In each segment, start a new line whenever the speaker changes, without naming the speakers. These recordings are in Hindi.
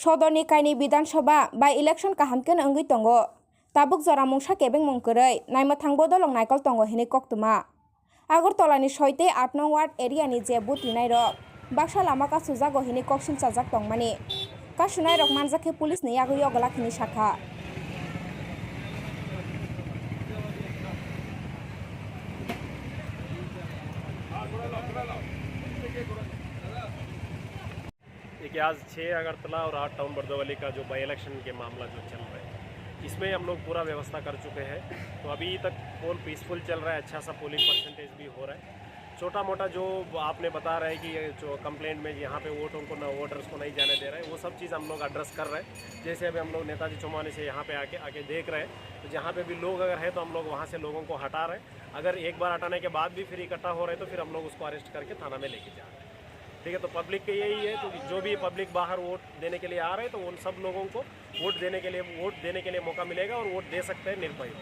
Sodoni kaini Vidansabha by election kahamken angui tongo. Tabuk jora mungsa kebeng mungkerei, naima thangbo dolong naikol tongo hini koktuma. Agartolani 6 nong ward area ni je buti nairo. Baksa lama ka sujago hini koksil chajak tongmani. Kasunai rok manjake police ni yagui ogala hini shakha.
देखिए आज 6 अगरतला और 8 टाउन बर्दोवली का जो बाई इलेक्शन के मामला जो चल रहा है इसमें हम लोग पूरा व्यवस्था कर चुके हैं। तो अभी तक पोल पीसफुल चल रहा है, अच्छा सा पोलिंग परसेंटेज भी हो रहा है। छोटा मोटा जो आपने बता रहा है कि जो कंप्लेंट में यहाँ पे वोटर्स को नहीं जाने दे रहे हैं, वो सब चीज़ हम लोग एड्रेस कर रहे हैं। जैसे अभी हम लोग नेताजी चौमानी से यहाँ पे आके देख रहे हैं, तो जहाँ पे भी लोग अगर है तो हम लोग वहाँ से लोगों को हटा रहे हैं। अगर एक बार हटाने के बाद भी फिर इकट्ठा हो रहे हैं तो फिर हम लोग उसको अरेस्ट करके थाना में लेके जा रहे हैं। ठीक है, तो पब्लिक के यही है, तो जो भी पब्लिक बाहर वोट देने के लिए आ रहे हैं तो उन सब लोगों को वोट देने के लिए मौका मिलेगा और वोट दे सकते हैं निर्भय।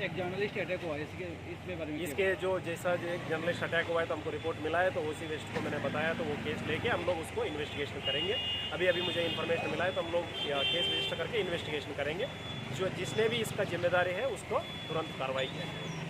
एक जर्नलिस्ट अटैक हुआ है इसके बारे में
इसके जो जैसा जो एक जर्नलिस्ट अटैक हुआ है तो हमको रिपोर्ट मिला है, तो ओसी वेस्ट को मैंने बताया, तो वो केस लेके हम लोग उसको इन्वेस्टिगेशन करेंगे। अभी मुझे इन्फॉर्मेशन मिला है तो हम लोग केस रजिस्टर करके इन्वेस्टिगेशन करेंगे। जो जिसने भी इसका जिम्मेदारी है उसको तुरंत कार्रवाई करेंगे।